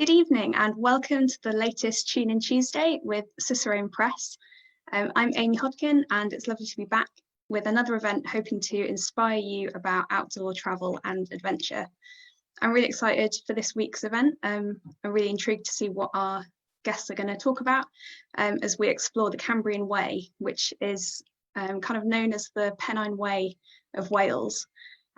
Good evening and welcome to the latest Tune In Tuesday with Cicerone Press. I'm Amy Hodkin and it's lovely to be back with another event hoping to inspire you about outdoor travel and adventure. I'm really excited for this week's event. I'm really intrigued to see what our guests are going to talk about as we explore the Cambrian Way, which is kind of known as the Pennine Way of Wales.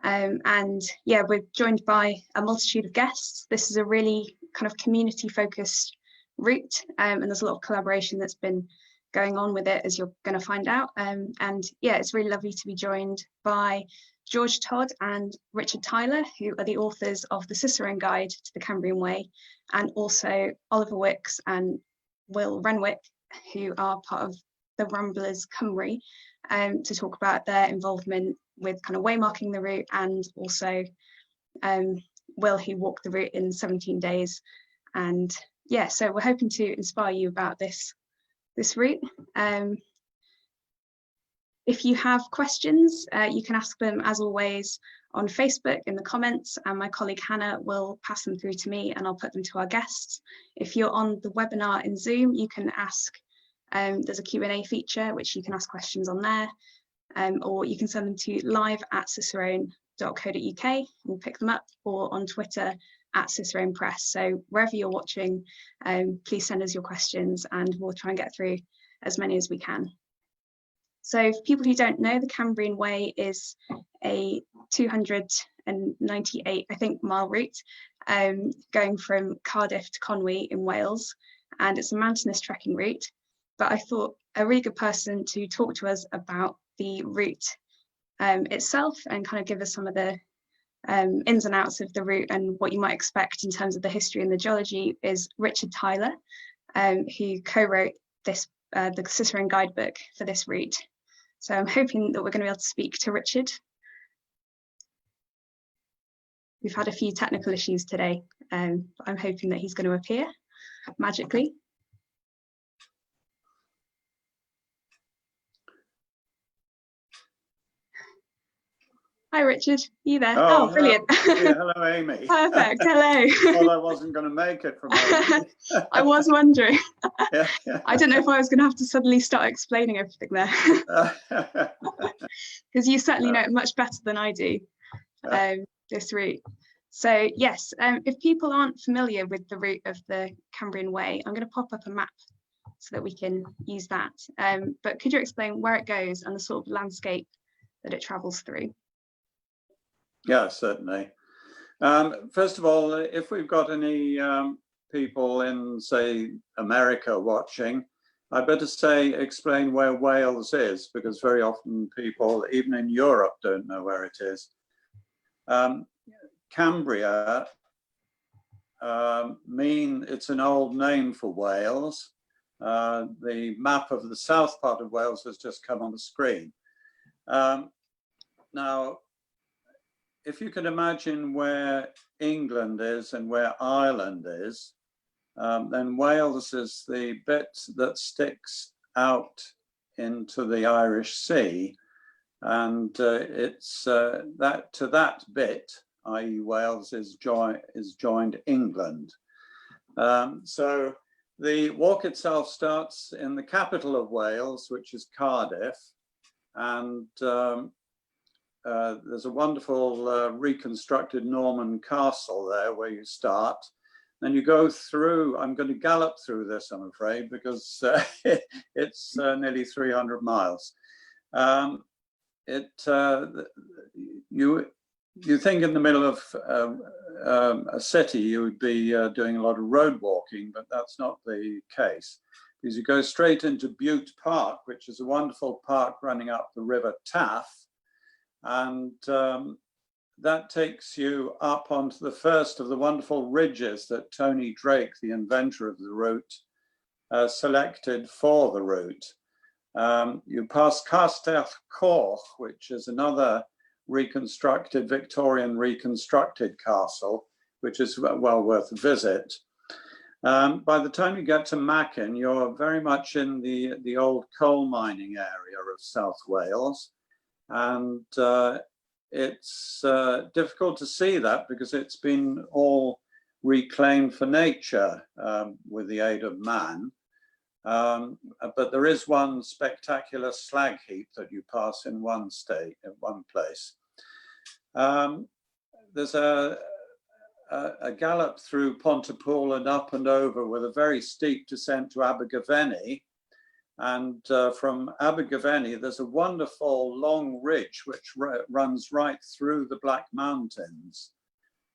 And yeah, we're joined by a multitude of guests. This is a really kind of community focused route and there's a lot of collaboration that's been going on with it, as you're going to find out. And yeah, it's really lovely to be joined by George Todd and Richard Tyler, who are the authors of the Cicerone Guide to the Cambrian Way, and also Olie Wicks and Will Renwick, who are part of the Ramblers Cymru, to talk about their involvement with kind of waymarking the route, and also Will, who walked the route in 17 days. And yeah, so we're hoping to inspire you about this route. If you have questions, you can ask them as always on Facebook in the comments, and my colleague Hannah will pass them through to me and I'll put them to our guests. If you're on the webinar in Zoom, you can ask, there's a Q&A feature which you can ask questions on there, or you can send them to live@cicerone.co.uk, we'll pick them up, or on Twitter @Cicerone Press. So wherever you're watching, please send us your questions and we'll try and get through as many as we can. So for people who don't know, the Cambrian Way is a 298, I think, mile route going from Cardiff to Conwy in Wales, and it's a mountainous trekking route. But I thought a really good person to talk to us about the route itself and kind of give us some of the ins and outs of the route and what you might expect in terms of the history and the geology is Richard Tyler, who co-wrote this the Cicerone guidebook for this route. So I'm hoping that we're going to be able to speak to Richard. We've had a few technical issues today, but I'm hoping that he's going to appear magically. Hi Richard, you there? Oh, brilliant. Yeah, hello Amy. Perfect, hello. Well, I wasn't going to make it from home. I was wondering. Yeah. I don't know if I was going to have to suddenly start explaining everything there. Because you certainly know it much better than I do, this route. So yes, if people aren't familiar with the route of the Cambrian Way, I'm going to pop up a map so that we can use that. But could you explain where it goes and the sort of landscape that it travels through? Yeah, certainly. First of all, if we've got any people in, say, America watching, I'd better explain where Wales is, because very often people, even in Europe, don't know where it is. Cambria, it's an old name for Wales. The map of the south part of Wales has just come on the screen. Now, if you can imagine where England is and where Ireland is, then Wales is the bit that sticks out into the Irish Sea, and it's that to that bit, i.e. Wales, is joined England. So the walk itself starts in the capital of Wales, which is Cardiff, and there's a wonderful reconstructed Norman castle there where you start. Then you go through, I'm going to gallop through this, I'm afraid, because it's nearly 300 miles. You think in the middle of a city you would be doing a lot of road walking, but that's not the case, because you go straight into Bute Park, which is a wonderful park running up the River Taff. And that takes you up onto the first of the wonderful ridges that Tony Drake, the inventor of the route, selected for the route. You pass Castell Coch, which is another Victorian reconstructed castle, which is well worth a visit. By the time you get to Mackin, you're very much in the old coal mining area of South Wales. And it's difficult to see that because it's been all reclaimed for nature with the aid of man. But there is one spectacular slag heap that you pass in one place. There's a gallop through Pontypool and up and over with a very steep descent to Abergavenny. And from Abergavenny, there's a wonderful long ridge which runs right through the Black Mountains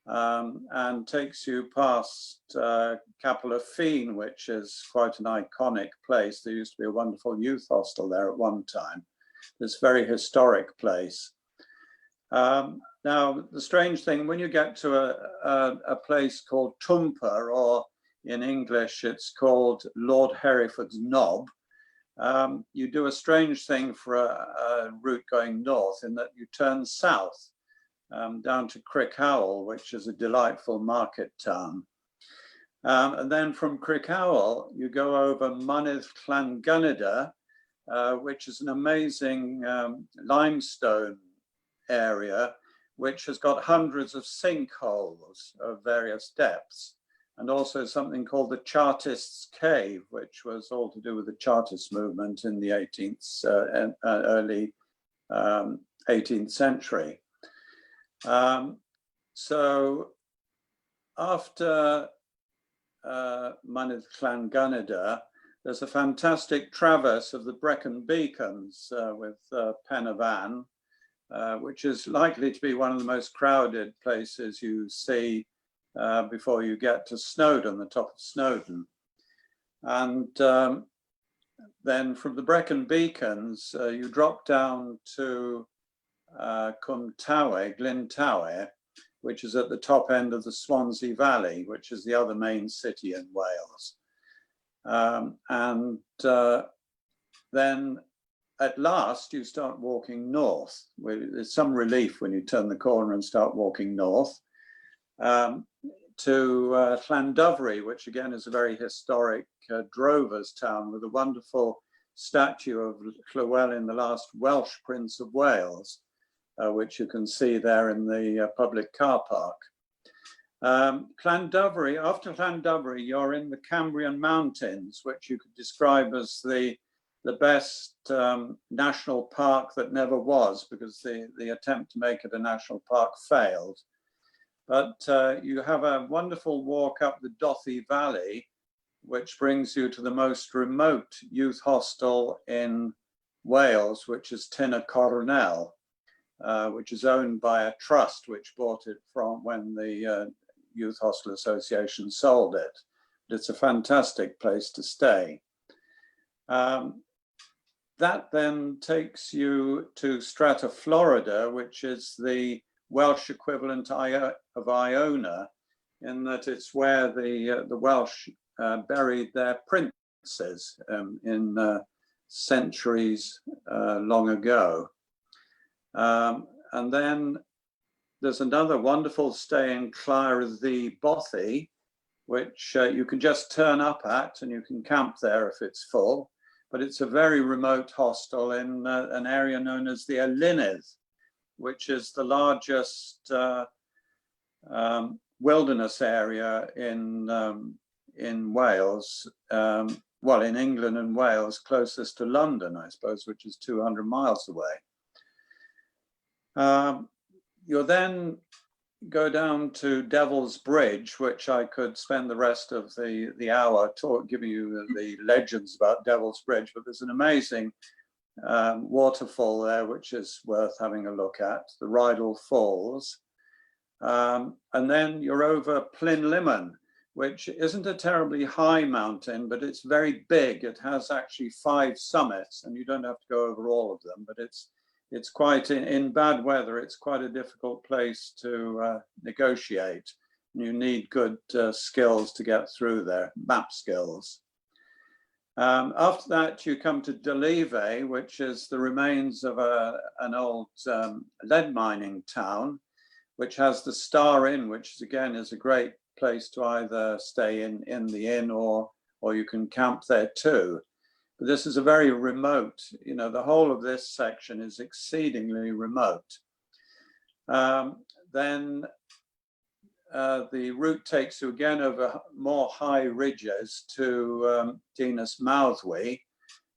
and takes you past Capel y Ffin, which is quite an iconic place. There used to be a wonderful youth hostel there at one time. This very historic place. Now, the strange thing, when you get to a place called Tumper, or in English, it's called Lord Hereford's Knob, you do a strange thing for a route going north in that you turn south down to Crickhowell, which is a delightful market town. And then from Crickhowell, you go over Mynydd Llangynnydr, which is an amazing limestone area, which has got hundreds of sinkholes of various depths, and also something called the Chartists' Cave, which was all to do with the Chartist movement in the early 18th century. So after Mynydd Llangynnydr, there's a fantastic traverse of the Brecon Beacons with Pen y Fan, which is likely to be one of the most crowded places you see before you get to Snowdon, the top of Snowdon. And then from the Brecon Beacons, you drop down to Glyntawe, which is at the top end of the Swansea Valley, which is the other main city in Wales. Then at last you start walking north. There's some relief when you turn the corner and start walking north to Llandovery, which again is a very historic drover's town with a wonderful statue of Llywelyn, the last Welsh Prince of Wales, which you can see there in the public car park. Llandovery, after Llandovery, you're in the Cambrian Mountains, which you could describe as the best national park that never was, because the attempt to make it a national park failed. But you have a wonderful walk up the Dothy Valley, which brings you to the most remote youth hostel in Wales, which is Tynna Cornell, which is owned by a trust which bought it from when the Youth Hostel Association sold it. But it's a fantastic place to stay. That then takes you to Strata Florida, which is the Welsh equivalent of Iona, in that it's where the Welsh buried their princes in centuries long ago. And then there's another wonderful stay in Clare the Bothy, which you can just turn up at, and you can camp there if it's full. But it's a very remote hostel in an area known as the Olynydd, which is the largest wilderness area in Wales, well, in England and Wales, closest to London, I suppose, which is 200 miles away. You'll then go down to Devil's Bridge, which I could spend the rest of the hour giving you the legends about Devil's Bridge, but there's an amazing waterfall there, which is worth having a look at, the Rydal Falls. And then you're over Plynlimmon, which isn't a terribly high mountain, but it's very big. It has actually 5 summits, and you don't have to go over all of them, but it's quite, in bad weather, it's quite a difficult place to negotiate. You need good skills to get through there, map skills. After that, you come to Delive, which is the remains of an old lead mining town, which has the Star Inn, which again is a great place to either stay in the inn or you can camp there too. But this is a very remote, the whole of this section is exceedingly remote. Then the route takes you again over more high ridges to Dinas Mawddwy,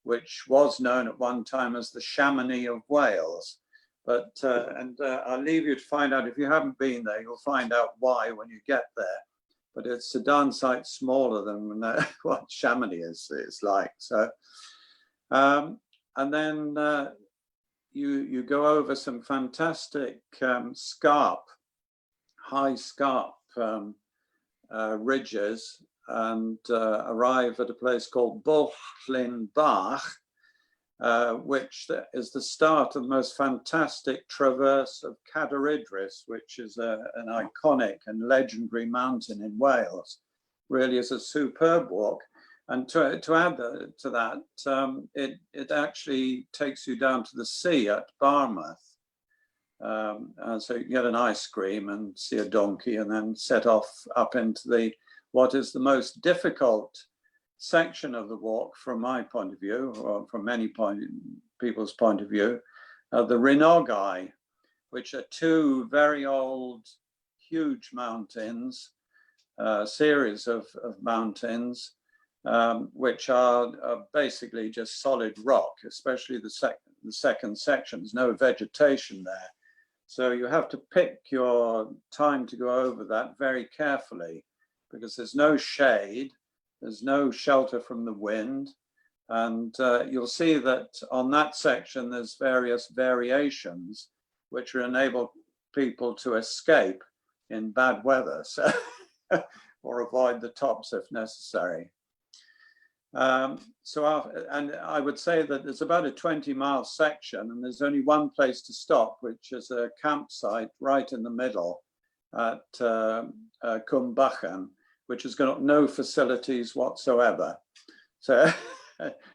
which was known at one time as the Chamonix of Wales. But, I'll leave you to find out, if you haven't been there, you'll find out why when you get there. But it's a darn sight smaller than what Chamonix is like. So, and then you go over some fantastic high scarp ridges, and arrive at a place called Bwllyn Bach, which is the start of the most fantastic traverse of Cadair Idris, which is an iconic and legendary mountain in Wales. Really is a superb walk. And to add to that, it actually takes you down to the sea at Barmouth. So you get an ice cream and see a donkey, and then set off up into what is the most difficult section of the walk from my point of view, or from many people's point of view, the Rhinogai, which are two very old, huge mountains, series of mountains, which are basically just solid rock, especially the second section. There's no vegetation there. So you have to pick your time to go over that very carefully, because there's no shade, there's no shelter from the wind. And you'll see that on that section, there's various variations which enable people to escape in bad weather, so, or avoid the tops if necessary. And I would say that there's about a 20-mile section, and there's only one place to stop, which is a campsite right in the middle at Cumbrian, which has got no facilities whatsoever. So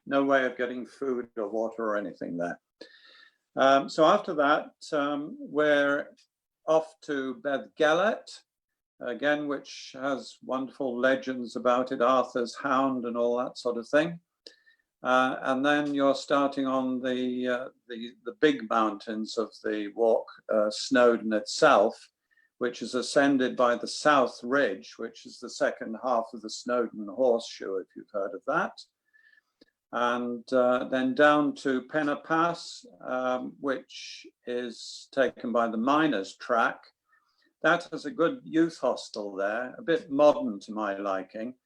no way of getting food or water or anything there. So after that, we're off to Beddgelert, again, which has wonderful legends about it, Arthur's Hound and all that sort of thing. And then you're starting on the big mountains of the walk, Snowdon itself, which is ascended by the South Ridge, which is the second half of the Snowdon Horseshoe, if you've heard of that. And then down to Penna Pass, which is taken by the miners' track. That has a good youth hostel there, a bit modern to my liking,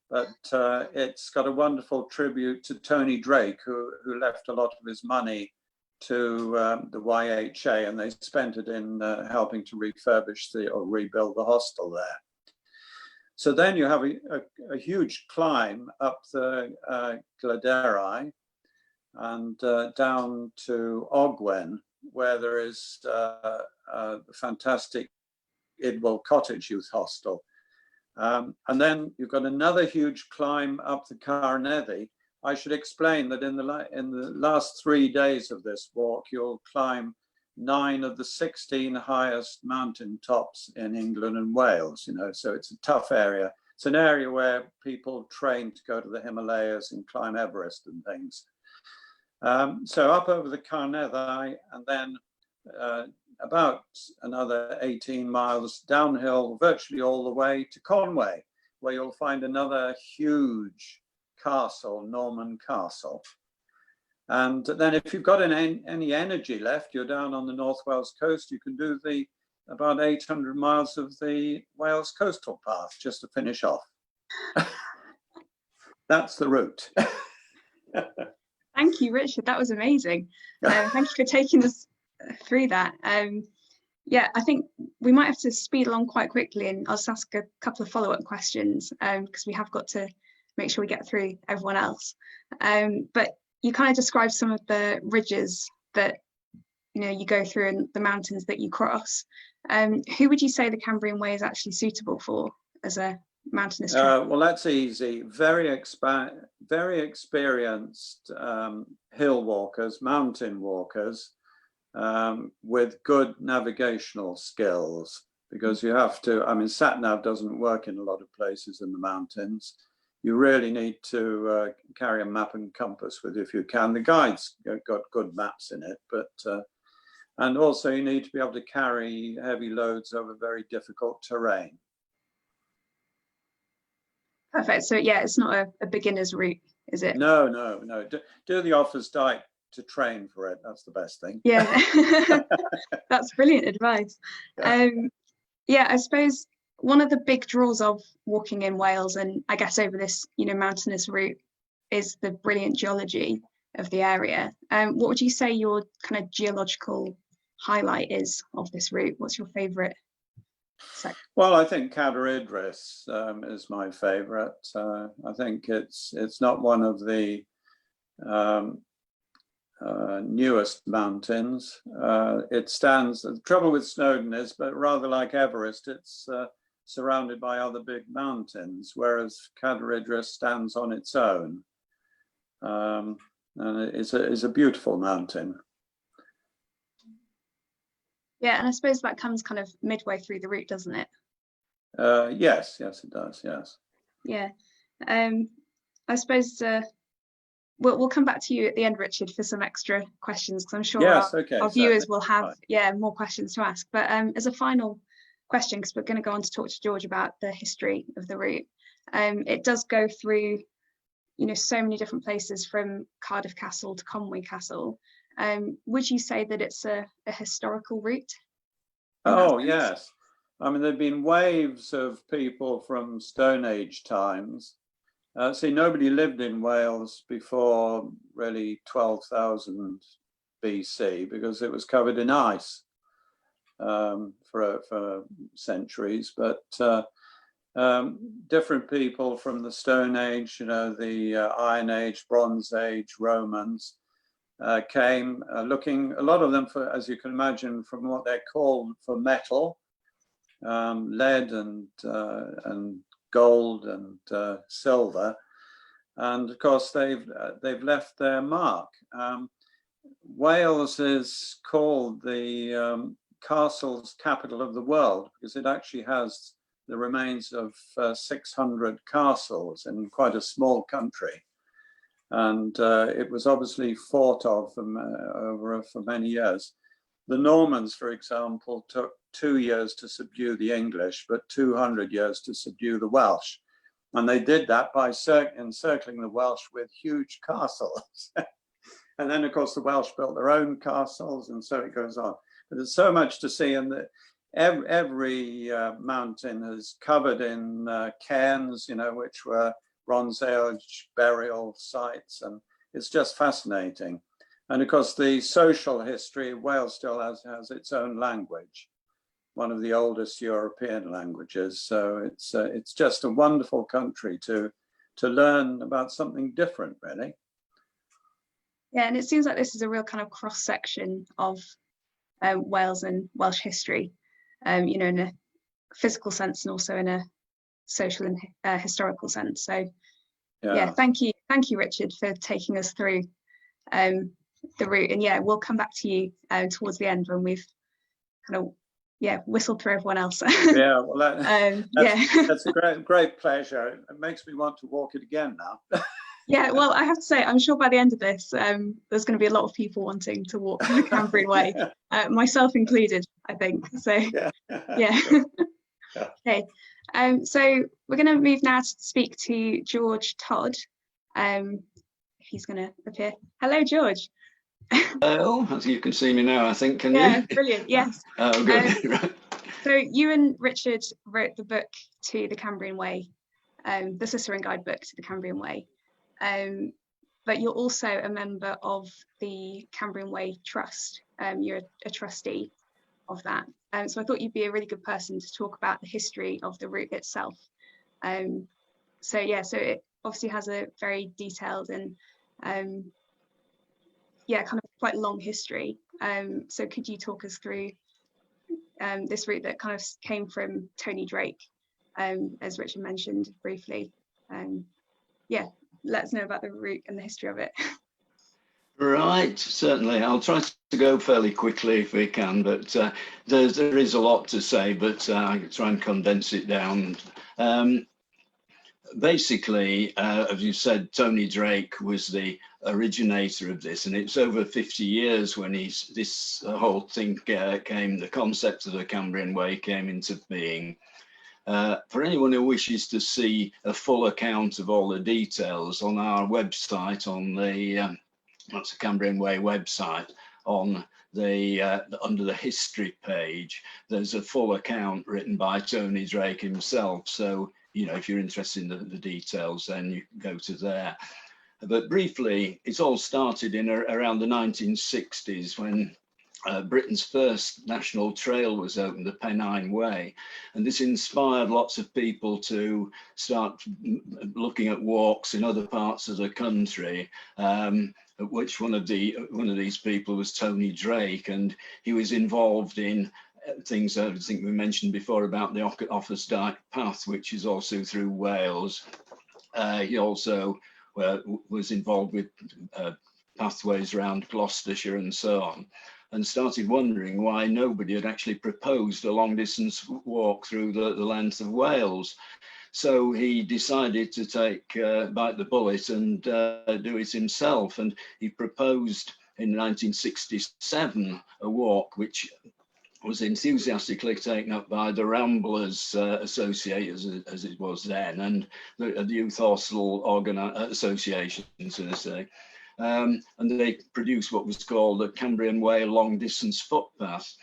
but it's got a wonderful tribute to Tony Drake, who left a lot of his money to the YHA, and they spent it in helping to refurbish or rebuild the hostel there. So then you have a huge climb up the Glyderau and down to Ogwen, where there is a fantastic Idwell Cottage Youth Hostel. And then you've got another huge climb up the Carnethy. I should explain that in the last 3 days of this walk, you'll climb 9 of the 16 highest mountain tops in England and Wales, so it's a tough area. It's an area where people train to go to the Himalayas and climb Everest and things. So up over the Carnethy, and then about another 18 miles downhill, virtually all the way to Conwy, where you'll find another huge castle, Norman castle. And then if you've got any energy left, you're down on the North Wales coast, you can do about 800 miles of the Wales coastal path just to finish off. That's the route. Thank you, Richard. That was amazing. Thank you for taking us through that. Yeah, I think we might have to speed along quite quickly, and I'll just ask a couple of follow-up questions because we have got to make sure we get through everyone else. But you kind of described some of the ridges that you go through and the mountains that you cross. Who would you say the Cambrian Way is actually suitable for as a mountainous track? Well, that's easy. Very experienced hill walkers, mountain walkers, with good navigational skills, because you have to, sat-nav doesn't work in a lot of places in the mountains. You really need to carry a map and compass with you if you can. The guides got good maps in it, but And also you need to be able to carry heavy loads over very difficult terrain. Perfect. So yeah, it's not a beginner's route, is it? No, no, no. Do the Offa's Dyke to train for it. That's the best thing. Yeah, that's brilliant advice. Yeah. Yeah, I suppose one of the big draws of walking in Wales, and I guess over this, mountainous route, is the brilliant geology of the area. What would you say your kind of geological highlight is of this route? What's your favourite section? Well, I think Cadair Idris is my favourite. I think it's not one of the newest mountains. It stands, the trouble with Snowdon is, but rather like Everest, it's surrounded by other big mountains, whereas Cadair Idris stands on its own. And it's a beautiful mountain. Yeah, and I suppose that comes kind of midway through the route, doesn't it? Yes, it does, yes. Yeah. I suppose we'll come back to you at the end, Richard, for some extra questions, because I'm sure our viewers will have more questions to ask. But as a final question, because we're going to go on to talk to George about the history of the route, it does go through so many different places, from Cardiff Castle to Conwy Castle. Would you say that it's a historical route? Oh yes, I mean there've been waves of people from Stone Age times. See, nobody lived in Wales before really 12,000 BC because it was covered in ice for centuries. But different people from the Stone Age, the Iron Age, Bronze Age, Romans came looking, a lot of them for, as you can imagine, from what they're called for metal, lead and gold and silver, and of course they've left their mark. Wales is called the castles capital of the world because it actually has the remains of 600 castles in quite a small country, and it was obviously fought of for many years. The Normans, for example, took 2 years to subdue the English, but 200 years to subdue the Welsh. And they did that by encircling the Welsh with huge castles. And then, of course, the Welsh built their own castles, and so it goes on. But there's so much to see, and every mountain is covered in cairns, which were Bronze Age burial sites, and it's just fascinating. And of course, the social history of Wales still has its own language, one of the oldest European languages. So it's just a wonderful country to learn about something different, really. Yeah, and it seems like this is a real kind of cross section of Wales and Welsh history, in a physical sense and also in a social and historical sense. So yeah, thank you, Richard, for taking us through the route. And yeah, we'll come back to you towards the end when we've kind of whistled through everyone else. Yeah, well, that's a great pleasure. It makes me want to walk it again now. Yeah, well, I have to say, I'm sure by the end of this, there's going to be a lot of people wanting to walk the Cambrian Way, myself included, I think. So yeah. Okay. So we're going to move now to speak to George Todd. He's going to appear. Hello, George. Hello, as you can see me now, I think, can you? Yeah, brilliant, yes. Oh, good. Right. So you and Richard wrote the book to the Cambrian Way, the Cicerone guidebook to the Cambrian Way. But you're also a member of the Cambrian Way Trust. You're a trustee of that. So I thought you'd be a really good person to talk about the history of the route itself. So it obviously has a very detailed and kind of quite long history. So could you talk us through this route that kind of came from Tony Drake, as Richard mentioned briefly? Let us know about the route and the history of it. Right, certainly. I'll try to go fairly quickly if we can, but there is a lot to say, but I try and condense it down. basically, as you said, Tony Drake was the originator of this, and it's over 50 years when this whole thing came, the concept of the Cambrian Way came into being. For anyone who wishes to see a full account of all the details, on our website, on the that's the Cambrian Way website, on the under the history page, there's a full account written by Tony Drake himself. So, you know, if you're interested in the details, then you can go to there. But briefly, it all started in around the 1960s when Britain's first national trail was opened, the Pennine Way, and this inspired lots of people to start looking at walks in other parts of the country. Which one of these people was Tony Drake, and he was involved in things I think we mentioned before about the Offa's Dyke Path, which is also through Wales. He also was involved with pathways around Gloucestershire and so on, and started wondering why nobody had actually proposed a long distance walk through the length of Wales. So he decided to bite the bullet and do it himself. And he proposed in 1967 a walk which was enthusiastically taken up by the Ramblers Association, as it was then, and the Youth Hostel Association, so to say. And they produced what was called the Cambrian Way long distance footpath.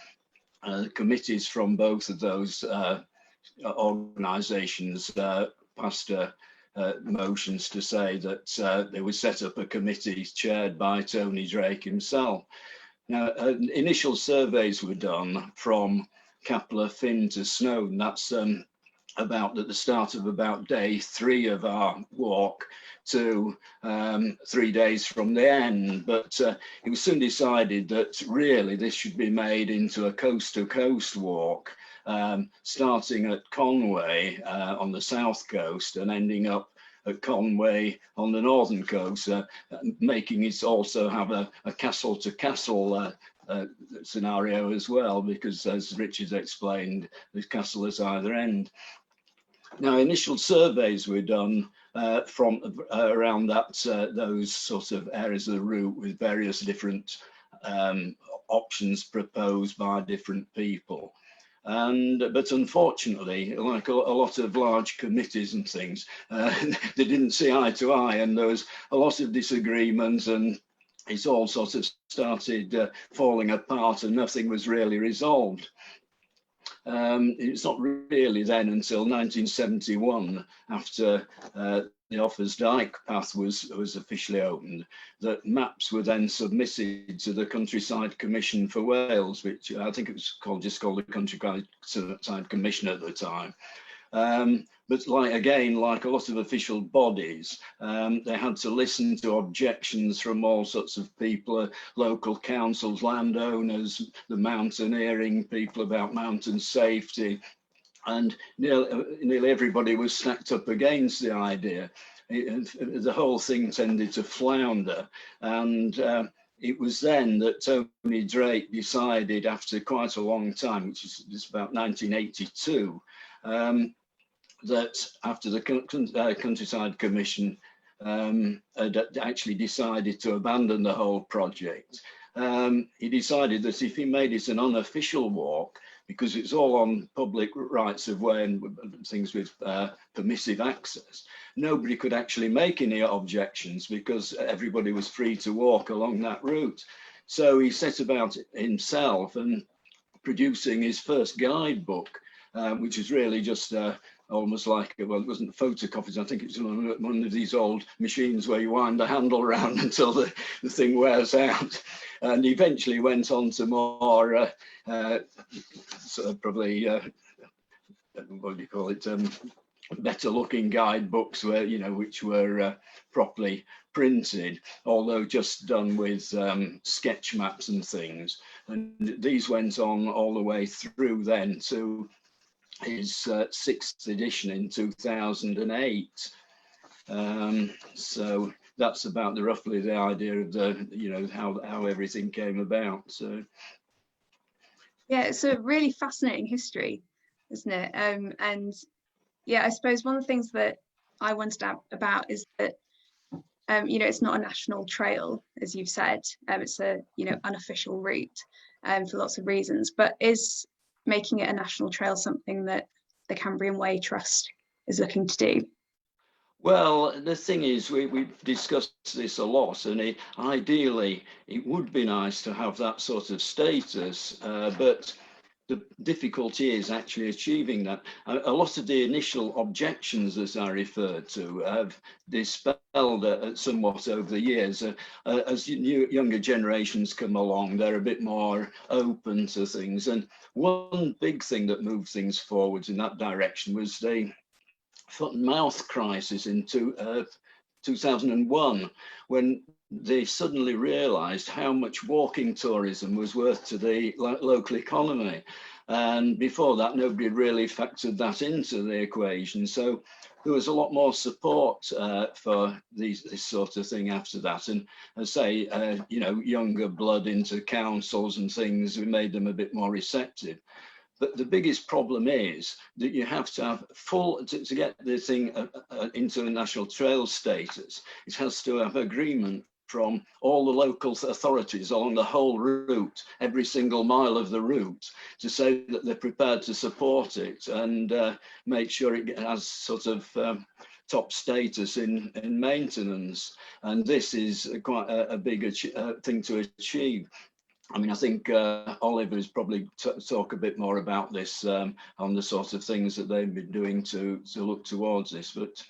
Committees from both of those organisations passed motions to say that they would set up a committee chaired by Tony Drake himself. Now, initial surveys were done from Capel Finn to Snowdon. That's about at the start of about day 3 of our walk to 3 days from the end. But it was soon decided that really this should be made into a coast-to-coast walk, starting at Conwy on the south coast and ending up at Conwy on the northern coast, making it also have a castle-to-castle scenario as well, because as Richard explained, the castle is either end. Now, initial surveys were done from around those sort of areas of the route, with various different options proposed by different people. But unfortunately, like a lot of large committees and things, they didn't see eye to eye, and there was a lot of disagreements, and it's all sort of started falling apart, and nothing was really resolved. It's not really then until 1971, after the Offa's Dyke Path was officially opened, that maps were then submitted to the Countryside Commission for Wales, which I think it was just called the Countryside Commission at the time. But like a lot of official bodies, they had to listen to objections from all sorts of people, local councils, landowners, the mountaineering people about mountain safety, and nearly everybody was stacked up against the idea. The whole thing tended to flounder, and it was then that Tony Drake decided, after quite a long time, which is about 1982, that after the Countryside Commission had actually decided to abandon the whole project, he decided that if he made it an unofficial walk, because it's all on public rights of way and things with permissive access, nobody could actually make any objections because everybody was free to walk along that route. So he set about it himself and producing his first guidebook, which is really just almost like, well, it wasn't photocopies. I think it's one of these old machines where you wind the handle around until the thing wears out. And eventually went on to more sort of probably, what do you call it, better looking guidebooks, where, you know, which were properly printed, although just done with sketch maps and things. And these went on all the way through then to his 6th edition in 2008. So that's about roughly the idea of how everything came about. So yeah, it's a really fascinating history, isn't it? And yeah, I suppose one of the things that I wondered about is that it's not a national trail, as you've said. It's a unofficial route for lots of reasons. But is making it a national trail something that the Cambrian Way Trust is looking to do? Well, the thing is, we've discussed this a lot, and ideally it would be nice to have that sort of status, but the difficulty is actually achieving that. A lot of the initial objections, as I referred to, have dispelled somewhat over the years. As younger generations come along, they're a bit more open to things. And one big thing that moved things forwards in that direction was the foot and mouth crisis in 2001, when they suddenly realized how much walking tourism was worth to the local economy. And before that, nobody had really factored that into the equation. So there was a lot more support for this sort of thing after that. And as I say, younger blood into councils and things, we made them a bit more receptive. But the biggest problem is that you have to have to get the thing into a national trail status, it has to have agreement from all the local authorities along the whole route, every single mile of the route, to say that they're prepared to support it and make sure it has sort of top status in maintenance. And this is quite a big thing to achieve. I mean, I think Oliver's probably talk a bit more about this on the sort of things that they've been doing to look towards this. But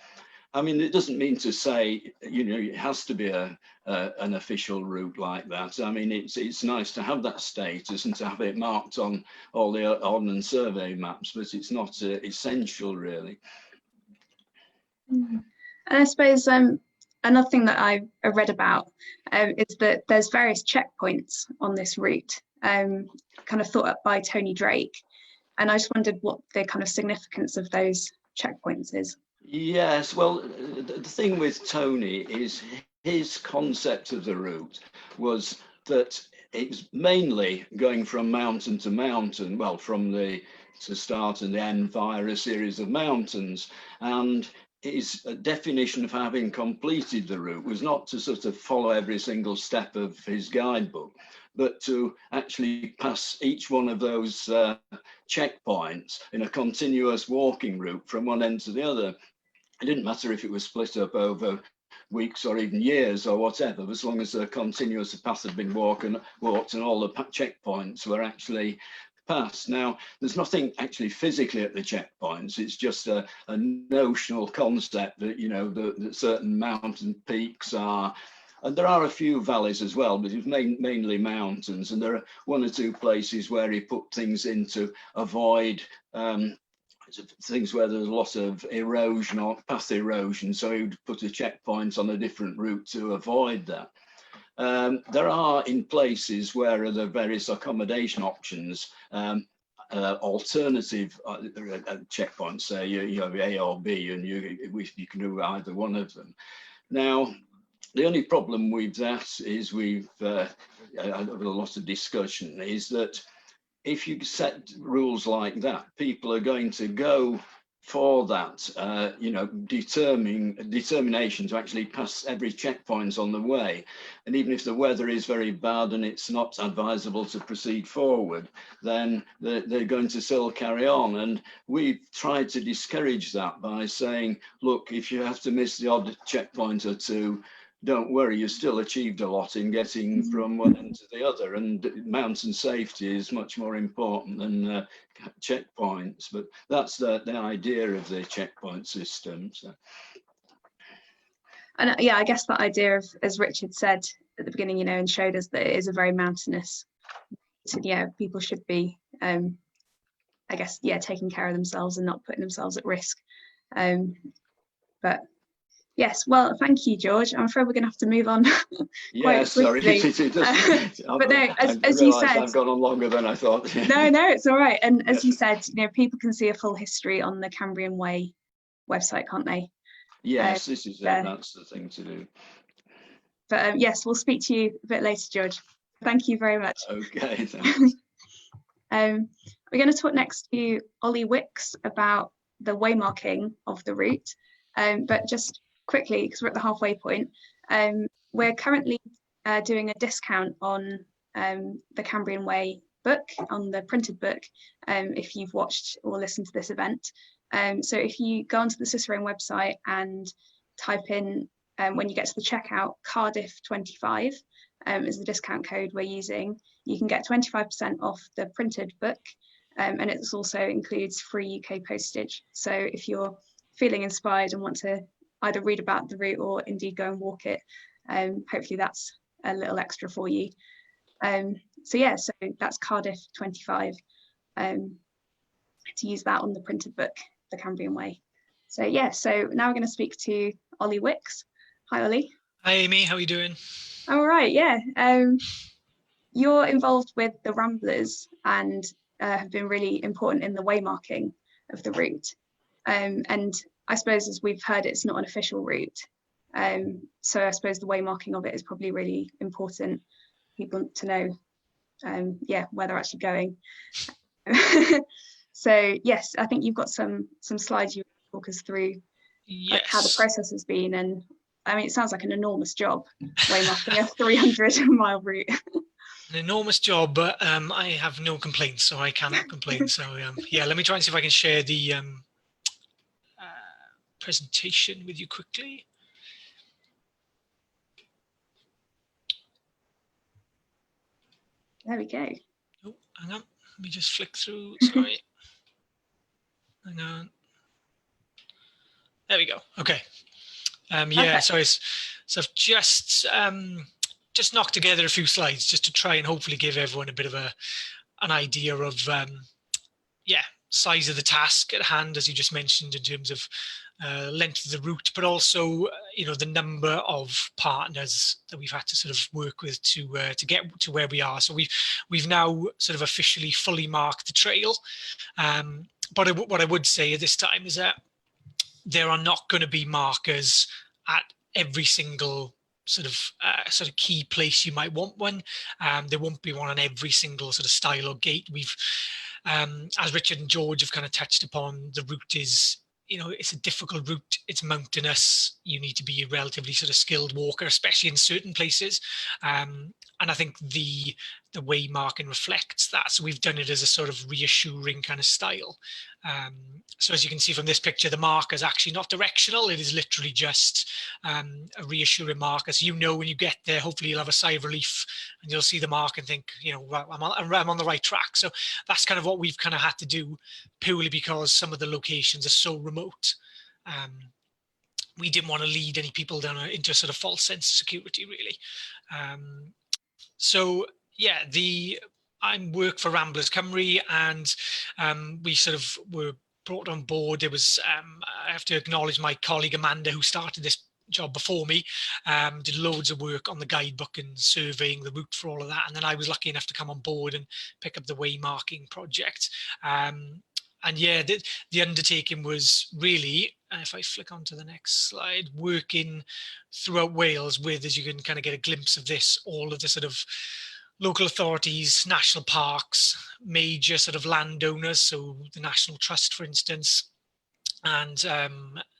I mean, it doesn't mean to say, it has to be an official route like that. I mean, it's nice to have that status and to have it marked on all the Ordnance Survey maps, but it's not essential, really. And I suppose another thing that I read about is that there's various checkpoints on this route, kind of thought up by Tony Drake. And I just wondered what the kind of significance of those checkpoints is. Yes, well, the thing with Tony is his concept of the route was that it's mainly going from mountain to mountain, well, from the start and the end via a series of mountains. And his definition of having completed the route was not to sort of follow every single step of his guidebook, but to actually pass each one of those checkpoints in a continuous walking route from one end to the other. It didn't matter if it was split up over weeks or even years or whatever, as long as a continuous path had been walked and all the checkpoints were actually passed. Now, there's nothing actually physically at the checkpoints. It's just a notional concept that, that certain mountain peaks are, and there are a few valleys as well, but it's mainly mountains. And there are one or two places where he put things in to avoid things where there's a lot of erosion or path erosion. So he would put a checkpoint on a different route to avoid that. There are in places where there are various accommodation options, alternative checkpoints, say you have A or B, and you can do either one of them. Now, the only problem with that is we've had a lot of discussion, is that if you set rules like that, people are going to go for that, determination to actually pass every checkpoint on the way. And even if the weather is very bad and it's not advisable to proceed forward, then they're going to still carry on. And we've tried to discourage that by saying, look, if you have to miss the odd checkpoint or two, don't worry, you still achieved a lot in getting from one end to the other, and mountain safety is much more important than checkpoints. But that's the idea of the checkpoint system. So. And yeah, I guess that idea of, as Richard said at the beginning, and showed us that it is a very mountainous. So yeah, people should be, I guess, taking care of themselves and not putting themselves at risk. But yes, well, thank you, George. I'm afraid we're going to have to move on. Yeah, sorry. But no, as you said, I've gone on longer than I thought. No, it's all right. And as you said, people can see a full history on the Cambrian Way website, can't they? Yes, this is that's the thing to do. But yes, we'll speak to you a bit later, George. Thank you very much. Okay, thanks. We're going to talk next to Olie Wicks about the waymarking of the route. But just quickly, because we're at the halfway point, we're currently doing a discount on the Cambrian Way book, on the printed book, if you've watched or listened to this event. So if you go onto the Cicerone website and type in, when you get to the checkout, Cardiff 25 is the discount code we're using, you can get 25% off the printed book, and it also includes free UK postage. So if you're feeling inspired and want to either read about the route or indeed go and walk it, hopefully that's a little extra for you. So yeah, so that's Cardiff 25, to use that on the printed book, the Cambrian Way. So yeah, so now we're going to speak to Olie Wicks. Hi, Olie. Hi, Amy. How are you doing? All right, yeah. You're involved with the Ramblers and have been really important in the waymarking of the route. And I suppose, as we've heard, it's not an official route. So I suppose the waymarking of it is probably really important for people to know, yeah, where they're actually going. So yes, I think you've got some slides you talk us through, like how the process has been. And I mean, it sounds like an enormous job, waymarking a 300-mile route. An enormous job, but I have no complaints, so I cannot complain. So yeah, let me try and see if I can share the presentation with you quickly. There we go. Oh, hang on. Let me just flick through. Sorry. Hang on. There we go. Okay. Yeah. So I've just knocked together a few slides just to try and hopefully give everyone a bit of an idea of yeah, size of the task at hand, as you just mentioned, in terms of length of the route, but also you know, the number of partners that we've had to sort of work with to get to where we are. So we've now sort of officially fully marked the trail. But what I would say at this time is that there are not going to be markers at every single sort of key place you might want one. There won't be one on every single sort of style or gate. We've, as Richard and George have kind of touched upon, the route is, you know, it's a difficult route. It's mountainous. You need to be a relatively sort of skilled walker, especially in certain places. And I think the waymarking reflects that. So we've done it as a sort of reassuring kind of style. So as you can see from this picture, the marker is actually not directional. It is literally just a reassuring marker. So you know when you get there, hopefully you'll have a sigh of relief and you'll see the mark and think, you know, well, I'm on the right track. So that's kind of what we've kind of had to do, purely because some of the locations are so remote. We didn't want to lead any people down into a sort of false sense of security, really. So yeah, I work for Ramblers Cymru, and we sort of were brought on board. There was, I have to acknowledge my colleague Amanda, who started this job before me, did loads of work on the guidebook and surveying the route for all of that. And then I was lucky enough to come on board and pick up the waymarking project. And yeah, the undertaking was really, if I flick onto the next slide, working throughout Wales with, as you can kind of get a glimpse of this, all of the sort of local authorities, national parks, major sort of landowners, so the National Trust, for instance, and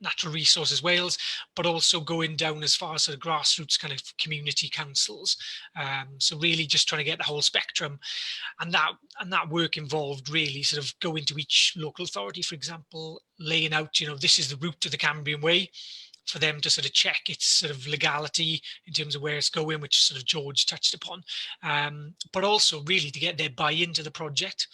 Natural Resources Wales, but also going down as far as sort of grassroots kind of community councils. So really just trying to get the whole spectrum, and that work involved really sort of going to each local authority, for example, laying out, you know, this is the route to the Cambrian Way, for them to sort of check its sort of legality in terms of where it's going, which sort of George touched upon, but also really to get their buy-in to the project.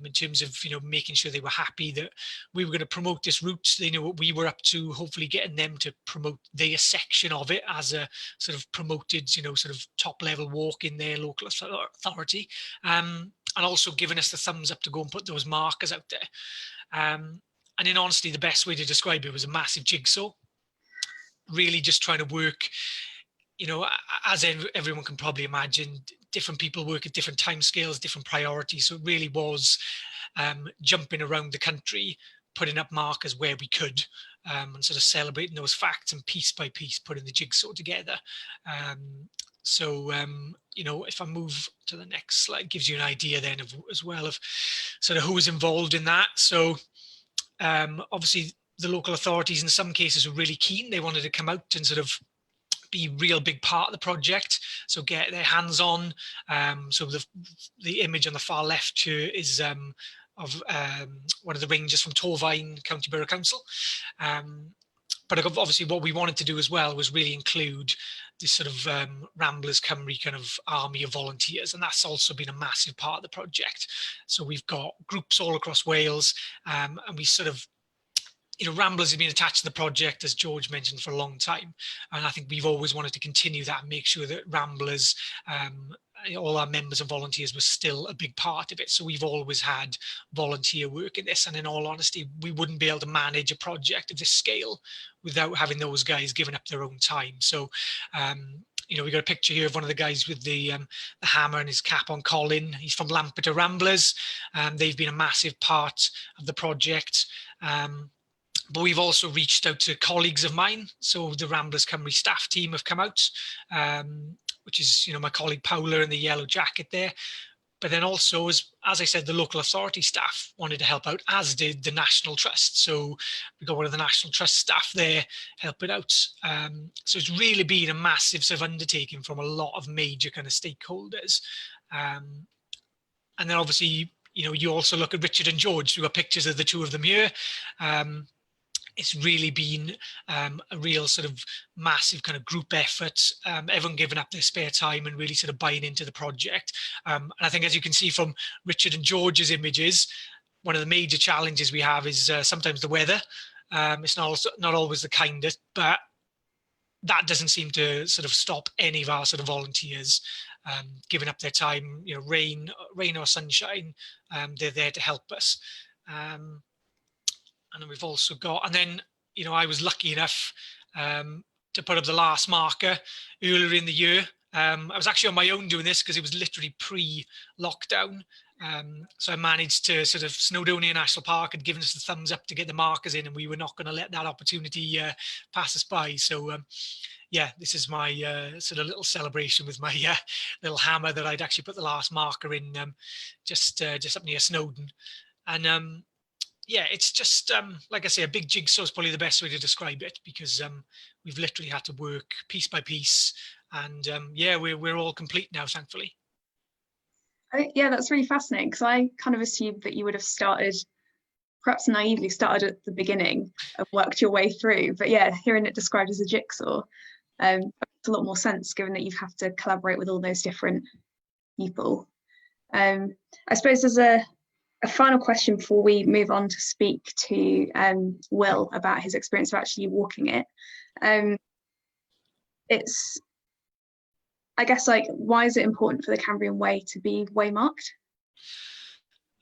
In terms of, you know, making sure they were happy that we were going to promote this route. They knew what we were up to, hopefully getting them to promote their section of it as a sort of promoted, you know, sort of top level walk in their local authority, and also giving us the thumbs up to go and put those markers out there. And in honesty, the best way to describe it was a massive jigsaw, really just trying to work, you know, as everyone can probably imagine, different people work at different timescales, different priorities. So it really was jumping around the country, putting up markers where we could, and sort of celebrating those facts, and piece by piece putting the jigsaw together. You know, if I move to the next slide, gives you an idea then of, as well, of sort of who was involved in that. So obviously the local authorities in some cases were really keen. They wanted to come out and sort of be a real big part of the project, so get their hands on. So the image on the far left here is of one of the rangers from Torfaen County Borough Council. But obviously what we wanted to do as well was really include this sort of Ramblers Cymru kind of army of volunteers, and that's also been a massive part of the project. So we've got groups all across Wales, and we sort of, you know, Ramblers have been attached to the project, as George mentioned, for a long time. And I think we've always wanted to continue that and make sure that Ramblers, all our members and volunteers, were still a big part of it. So we've always had volunteer work in this. And in all honesty, we wouldn't be able to manage a project of this scale without having those guys giving up their own time. So, you know, we got a picture here of one of the guys with the hammer and his cap on, Colin. He's from Lampeter Ramblers. They've been a massive part of the project. But we've also reached out to colleagues of mine. So the Ramblers Cymru staff team have come out, which is, you know, my colleague Paula in the yellow jacket there. But then also, as I said, the local authority staff wanted to help out, as did the National Trust. So we got one of the National Trust staff there helping out. So it's really been a massive sort of undertaking from a lot of major kind of stakeholders. And then obviously, you know, you also look at Richard and George. We've got pictures of the two of them here. It's really been a real sort of massive kind of group effort, everyone giving up their spare time and really sort of buying into the project. And I think, as you can see from Richard and George's images, one of the major challenges we have is sometimes the weather. It's not always the kindest, but that doesn't seem to sort of stop any of our sort of volunteers giving up their time, you know, rain or sunshine, they're there to help us. And then we've also got, and then, you know, I was lucky enough to put up the last marker earlier in the year. I was actually on my own doing this because it was literally pre-lockdown. So I managed to sort of, Snowdonia National Park had given us the thumbs up to get the markers in, and we were not going to let that opportunity pass us by. So yeah, this is my sort of little celebration with my little hammer that I'd actually put the last marker in just up near Snowdon. And yeah, it's just, like I say, a big jigsaw is probably the best way to describe it, because we've literally had to work piece by piece. And yeah, we're all complete now, thankfully. Yeah, that's really fascinating, because I kind of assumed that you would have started, perhaps naively started at the beginning and worked your way through. But yeah, hearing it described as a jigsaw makes a lot more sense, given that you have to collaborate with all those different people. I suppose there's a final question before we move on to speak to Will about his experience of actually walking it. It's, I guess, like, why is it important for the Cambrian Way to be waymarked?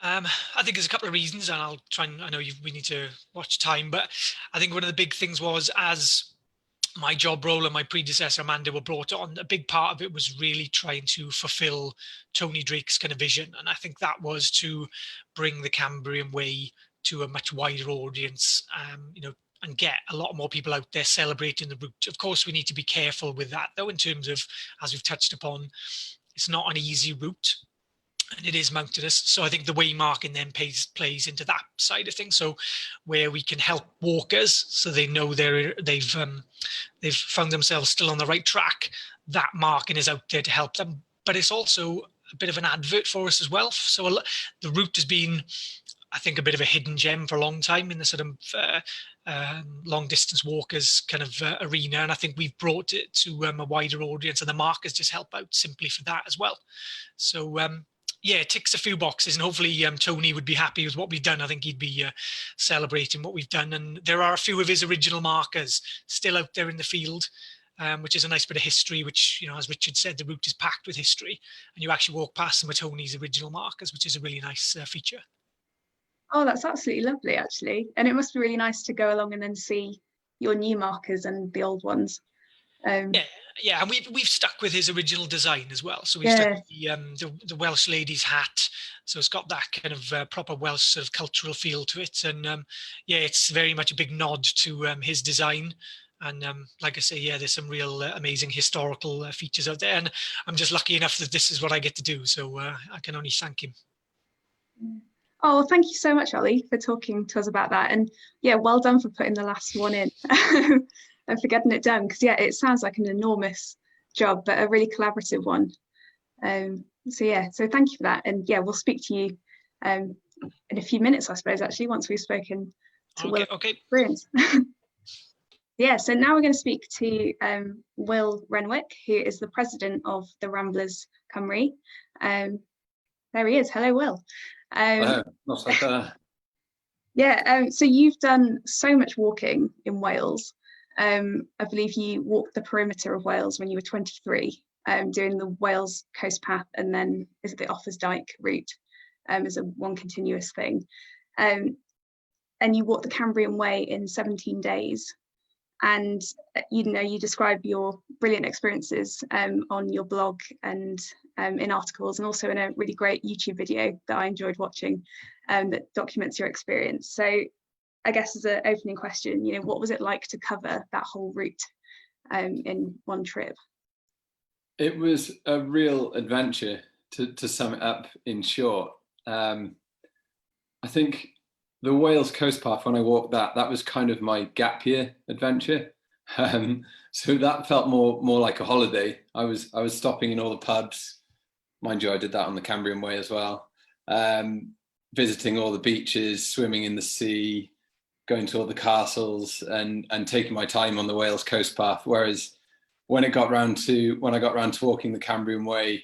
I think there's a couple of reasons, and I'll try and, I know we need to watch time, but I think one of the big things was, as my job role and my predecessor Amanda were brought on, a big part of it was really trying to fulfill Tony Drake's kind of vision. And I think that was to bring the Cambrian Way to a much wider audience, you know, and get a lot more people out there celebrating the route. Of course, we need to be careful with that, though, in terms of, as we've touched upon, it's not an easy route. And it is mountainous. So I think the waymarking then plays into that side of things. So where we can help walkers so they know they've found themselves still on the right track, that marking is out there to help them. But it's also a bit of an advert for us as well. So the route has been, I think, a bit of a hidden gem for a long time in the sort of long distance walkers kind of arena. And I think we've brought it to a wider audience, and the markers just help out simply for that as well. So yeah, it ticks a few boxes, and hopefully Tony would be happy with what we've done. I think he'd be celebrating what we've done. And there are a few of his original markers still out there in the field, which is a nice bit of history, which, you know, as Richard said, the route is packed with history, and you actually walk past some of Tony's original markers, which is a really nice feature. Oh, that's absolutely lovely, actually. And it must be really nice to go along and then see your new markers and the old ones. Yeah, and we've stuck with his original design as well. So we've stuck with the Welsh lady's hat. So it's got that kind of proper Welsh sort of cultural feel to it. And yeah, it's very much a big nod to his design. And like I say, yeah, there's some real amazing historical features out there. And I'm just lucky enough that this is what I get to do. So I can only thank him. Oh, thank you so much, Olie, for talking to us about that. And yeah, well done for putting the last one in and for getting it done. Because yeah, it sounds like an enormous job, but a really collaborative one. So yeah, so thank you for that. And yeah, we'll speak to you in a few minutes, I suppose, actually, once we've spoken to Will. Okay. Brilliant. Yeah, so now we're going to speak to Will Renwick, who is the president of the Ramblers Cymru. There he is. Hello, Will. Not like that. Yeah, so you've done so much walking in Wales. I believe you walked the perimeter of Wales when you were 23, doing the Wales Coast Path, and then is it the Offa's Dyke route as a one continuous thing. And you walked the Cambrian Way in 17 days. And you describe your brilliant experiences on your blog and in articles, and also in a really great YouTube video that I enjoyed watching that documents your experience. So I guess as an opening question, what was it like to cover that whole route in one trip? It was a real adventure, to sum it up in short. I think the Wales Coast Path, when I walked that was kind of my gap year adventure. So that felt more like a holiday. I was stopping in all the pubs. Mind you, I did that on the Cambrian Way as well. Visiting all the beaches, swimming in the sea, going to all the castles, and taking my time on the Wales Coast Path. Whereas when I got round to walking the Cambrian Way,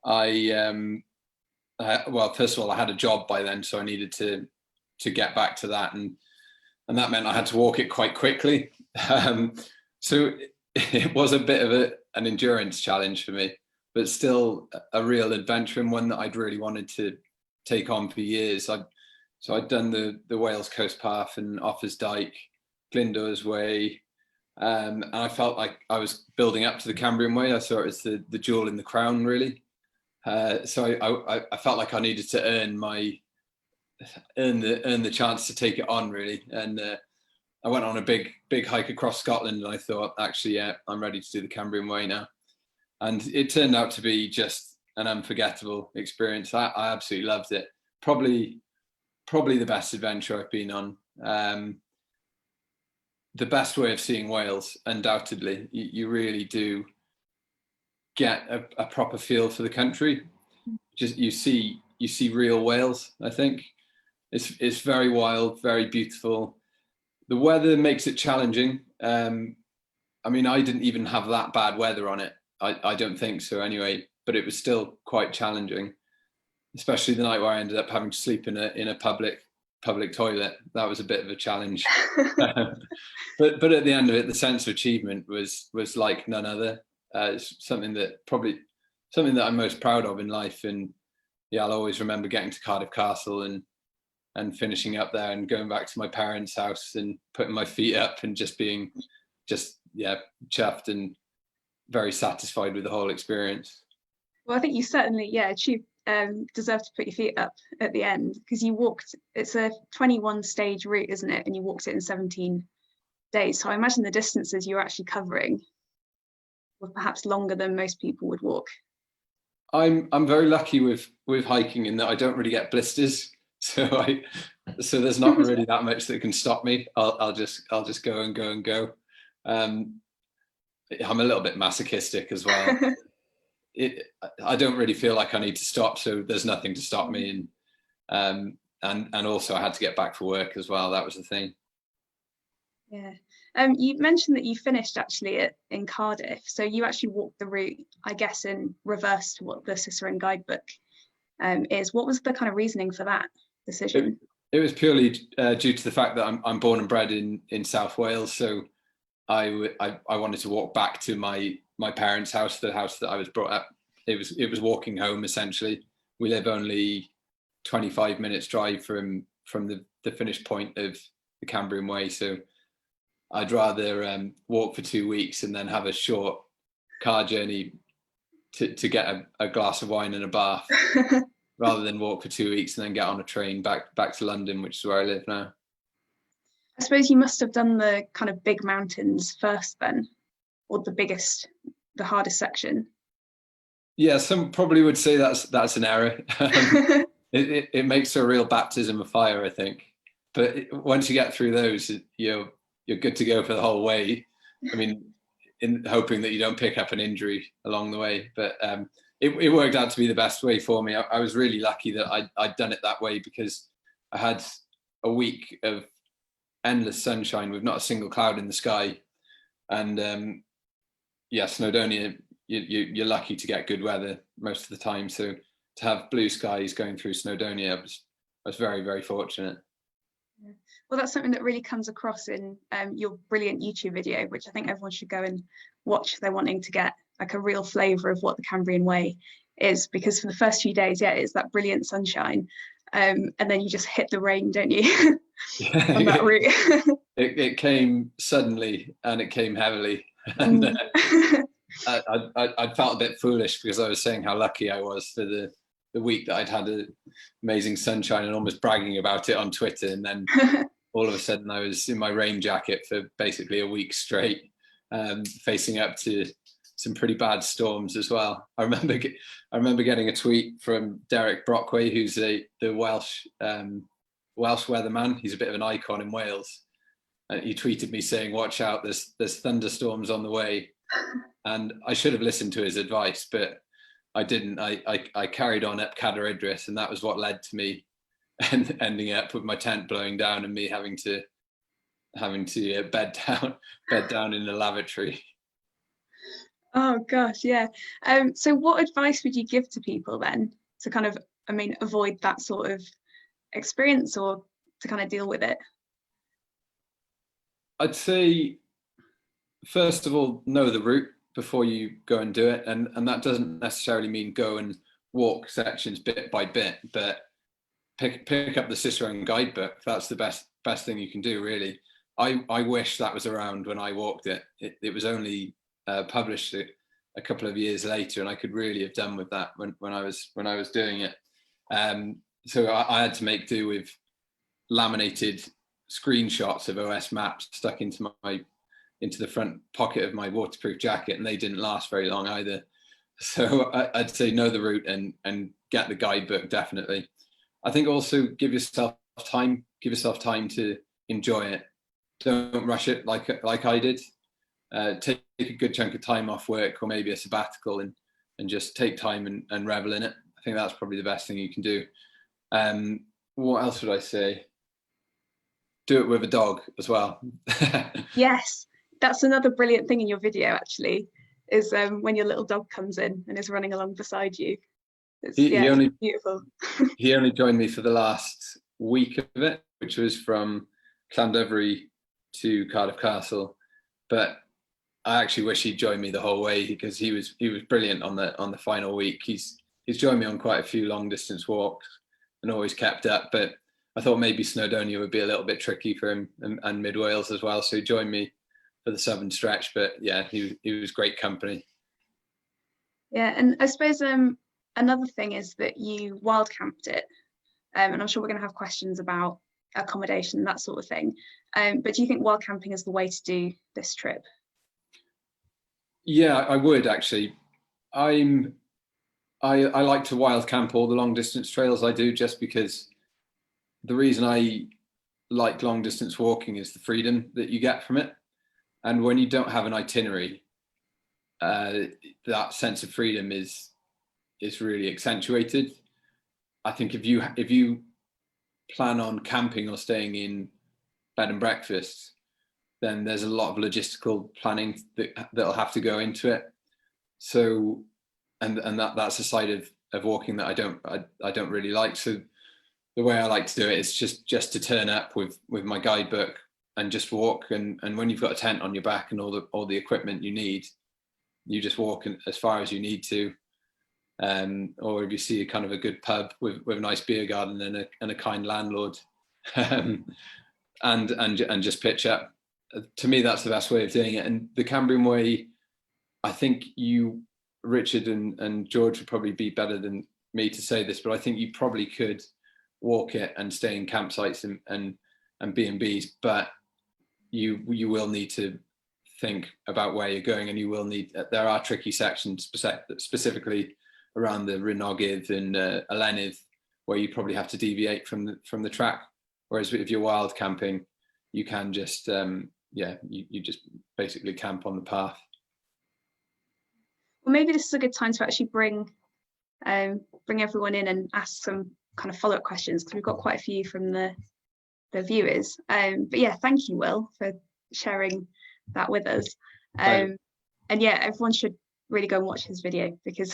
well, first of all, I had a job by then, so I needed to get back to that, and that meant I had to walk it quite quickly. So it was a bit of an endurance challenge for me, but still a real adventure, and one that I'd really wanted to take on for years. So I'd done the Wales Coast Path and Offa's Dyke, Glyndwr's Way, and I felt like I was building up to the Cambrian Way. I saw it as the jewel in the crown, really. So I felt like I needed to earn the chance to take it on, really. And I went on a big hike across Scotland, and I thought, actually, yeah, I'm ready to do the Cambrian Way now. And it turned out to be just an unforgettable experience. I absolutely loved it. Probably the best adventure I've been on. The best way of seeing Wales, undoubtedly. You really do get a proper feel for the country. Just you see real Wales. I think it's very wild, very beautiful. The weather makes it challenging. I mean, I didn't even have that bad weather on it. I don't think so anyway, but it was still quite challenging, especially the night where I ended up having to sleep in a public toilet. That was a bit of a challenge. But at the end of it, the sense of achievement was like none other. It's something that I'm most proud of in life. And yeah, I'll always remember getting to Cardiff Castle and finishing up there and going back to my parents' house and putting my feet up and just being chuffed and very satisfied with the whole experience. Well, I think you certainly, deserve to put your feet up at the end, because you walked, it's a 21 stage route, isn't it? And you walked it in 17 days. So I imagine the distances you're actually covering were perhaps longer than most people would walk. I'm very lucky with hiking in that I don't really get blisters. So there's not really that much that can stop me. I'll just go and go and go. I'm a little bit masochistic as well. I don't really feel like I need to stop, so there's nothing to stop me. And also I had to get back for work as well. That was the thing. Yeah. You mentioned that you finished actually in Cardiff, so you actually walked the route, I guess, in reverse to what the Cicerone guidebook is. What was the kind of reasoning for that decision? It was purely due to the fact that I'm born and bred in South Wales, so I wanted to walk back to my parents' house, the house that I was brought up. It was walking home essentially. We live only 25 minutes drive from the finish point of the Cambrian Way, so I'd rather walk for 2 weeks and then have a short car journey to get a glass of wine and a bath, rather than walk for 2 weeks and then get on a train back to London, which is where I live now. I suppose you must have done the kind of big mountains first then, or the hardest section. Yeah, some probably would say that's an error. it makes a real baptism of fire, I think. But once you get through those, you're good to go for the whole way. I mean, in hoping that you don't pick up an injury along the way. But it worked out to be the best way for me. I was really lucky that I'd done it that way, because I had a week of endless sunshine with not a single cloud in the sky. And Snowdonia, you're lucky to get good weather most of the time. So to have blue skies going through Snowdonia, I was very, very fortunate. Well, that's something that really comes across in your brilliant YouTube video, which I think everyone should go and watch if they're wanting to get like a real flavour of what the Cambrian Way is, because for the first few days, it's that brilliant sunshine, and then you just hit the rain, don't you? On that route. It came suddenly and it came heavily. And I felt a bit foolish, because I was saying how lucky I was for the week that I'd had amazing sunshine, and almost bragging about it on Twitter, and then all of a sudden I was in my rain jacket for basically a week straight, facing up to some pretty bad storms as well. I remember getting a tweet from Derek Brockway, who's the Welsh weatherman. He's a bit of an icon in Wales. He tweeted me saying, "Watch out, there's thunderstorms on the way." And I should have listened to his advice, but I didn't. I carried on up Cadair Idris, and that was what led to me and ending up with my tent blowing down and me having to bed down in the lavatory. Oh gosh, yeah. So what advice would you give to people then to kind of, avoid that sort of experience, or to kind of deal with it? I'd say, first of all, know the route before you go and do it, and that doesn't necessarily mean go and walk sections bit by bit, but pick up the Cicerone guidebook. That's the best thing you can do, really. I wish that was around when I walked it. It was only published a couple of years later, and I could really have done with that when I was doing it. So I had to make do with laminated screenshots of OS maps stuck into the front pocket of my waterproof jacket, and they didn't last very long either. So I'd say know the route and get the guidebook, definitely. I think also give yourself time to enjoy it. Don't rush it like I did. Take a good chunk of time off work, or maybe a sabbatical, and just take time and revel in it. I think that's probably the best thing you can do. What else would I say? Do it with a dog as well. Yes, that's another brilliant thing in your video, actually, is when your little dog comes in and is running along beside you. It's beautiful. He only joined me for the last week of it, which was from Llandovery to Cardiff Castle. But I actually wish he'd joined me the whole way, because he was brilliant on the final week. He's joined me on quite a few long distance walks and always kept up. But I thought maybe Snowdonia would be a little bit tricky for him, and Mid Wales as well. So he joined me for the southern stretch. But yeah, he was great company. Yeah, and I suppose another thing is that you wild camped it, and I'm sure we're going to have questions about accommodation, that sort of thing. But do you think wild camping is the way to do this trip? Yeah, I would actually. I like to wild camp all the long distance trails I do, just because the reason I like long distance walking is the freedom that you get from it. And when you don't have an itinerary, that sense of freedom is really accentuated. I think if you plan on camping or staying in bed and breakfast, then there's a lot of logistical planning that'll have to go into it. So, and that's a side of walking that I don't really like. So the way I like to do it is just to turn up with my guidebook and just walk. And when you've got a tent on your back and all the equipment you need, you just walk as far as you need to. Or if you see a kind of a good pub with a nice beer garden and a kind landlord, and just pitch up. To me, that's the best way of doing it. And the Cambrian Way, I think Richard and George would probably be better than me to say this, but I think you probably could walk it and stay in campsites and B&Bs, but you will need to think about where you're going, and you will need. There are tricky sections specifically around the Rhynogydd and Elenydd, where you probably have to deviate from the track. Whereas if you're wild camping, you can just you just basically camp on the path. Well, maybe this is a good time to actually bring everyone in and ask some kind of follow-up questions, because we've got quite a few from the viewers. But yeah, thank you, Will, for sharing that with us. And yeah, everyone should really go and watch his video, because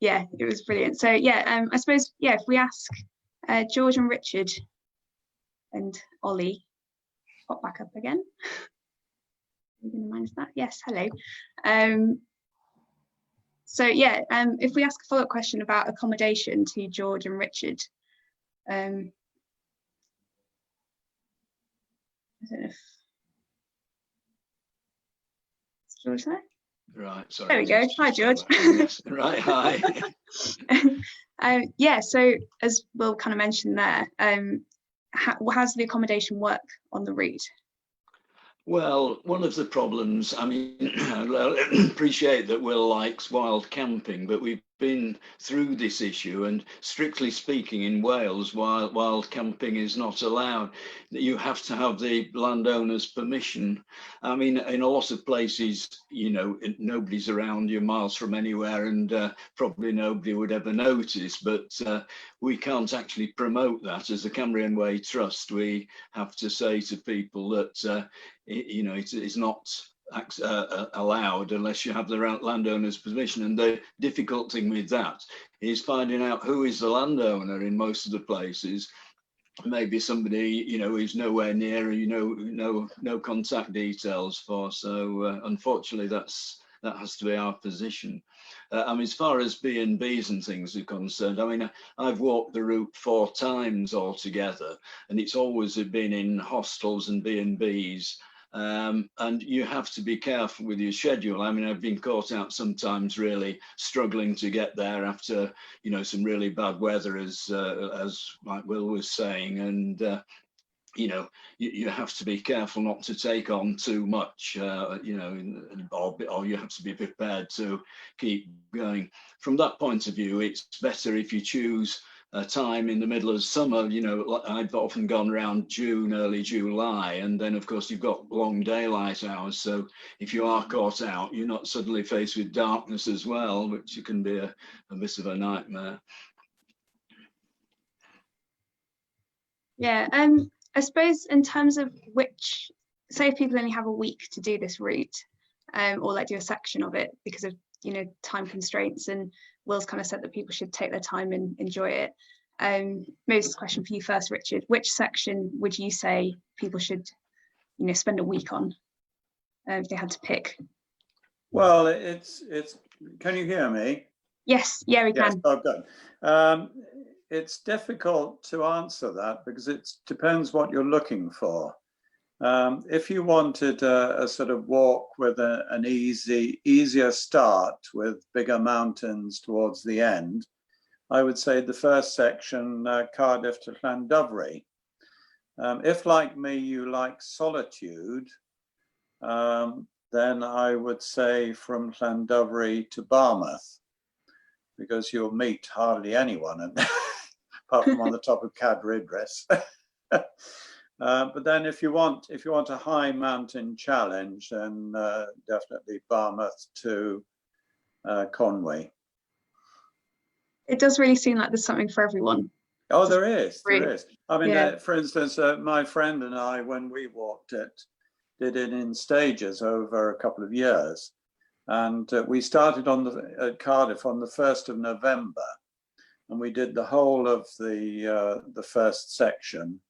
yeah, it was brilliant. So yeah, I suppose, yeah, if we ask George and Richard and Olie, pop back up again. Are you going to manage that? Yes, hello. So yeah, if we ask a follow-up question about accommodation to George and Richard, I don't know if is George there? Right, sorry. There we go. Hi, George. Right, hi. Yeah, so as Will kind of mentioned there, how's the accommodation work on the route? Well, one of the problems, I mean, I appreciate that Will likes wild camping, but we've been through this issue, and strictly speaking, in Wales, wild camping is not allowed. You have to have the landowner's permission. I mean, in a lot of places, you know, nobody's around, you're miles from anywhere, and probably nobody would ever notice, but we can't actually promote that. As the Cambrian Way Trust, we have to say to people that you know, it's not allowed unless you have the landowner's permission. And the difficult thing with that is finding out who is the landowner in most of the places. Maybe somebody, you know, who's nowhere near, you know, no contact details for. So unfortunately, that has to be our position. I mean, as far as B&Bs and things are concerned, I mean, I've walked the route 4 times altogether, and it's always been in hostels and B&Bs. And you have to be careful with your schedule. I mean, I've been caught out sometimes really struggling to get there after, you know, some really bad weather, as like Will was saying. And, you know, you have to be careful not to take on too much, you know, or you have to be prepared to keep going. From that point of view, it's better if you choose a time in the middle of summer. You know, I've often gone around June, early July, and then of course you've got long daylight hours. So if you are caught out, you're not suddenly faced with darkness as well, which can be a bit of a nightmare. Yeah, I suppose in terms of which, say if people only have a week to do this route, or like do a section of it because of, you know, time constraints, and Will's kind of said that people should take their time and enjoy it. Maybe this is a question for you first, Richard. Which section would you say people should, you know, spend a week on if they had to pick? Well, it's. Can you hear me? Yes, yeah, we can. Oh, good. It's difficult to answer that because it depends what you're looking for. If you wanted a sort of walk with an easier start with bigger mountains towards the end, I would say the first section, Cardiff to Llandovery. If, like me, you like solitude, then I would say from Llandovery to Barmouth, because you'll meet hardly anyone apart from on the top of Cadair Idris. But then if you want a high mountain challenge, then definitely Barmouth to Conwy. It does really seem like there's something for everyone. Oh, there is. I mean, Yeah. for instance, my friend and I, when we walked it, did it in stages over a couple of years. And we started at Cardiff on the 1st of November, and we did the whole of the first section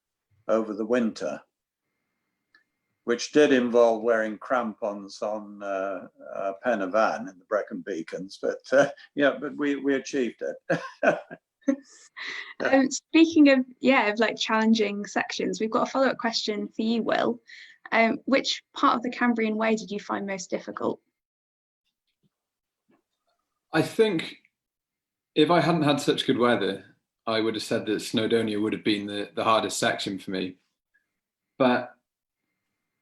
over the winter, which did involve wearing crampons on Pen y Fan in the Brecon Beacons, but yeah, but we achieved it. Speaking of like challenging sections, we've got a follow-up question for you, Will. Which part of the Cambrian Way did you find most difficult? I think if I hadn't had such good weather, I would have said that Snowdonia would have been the hardest section for me. But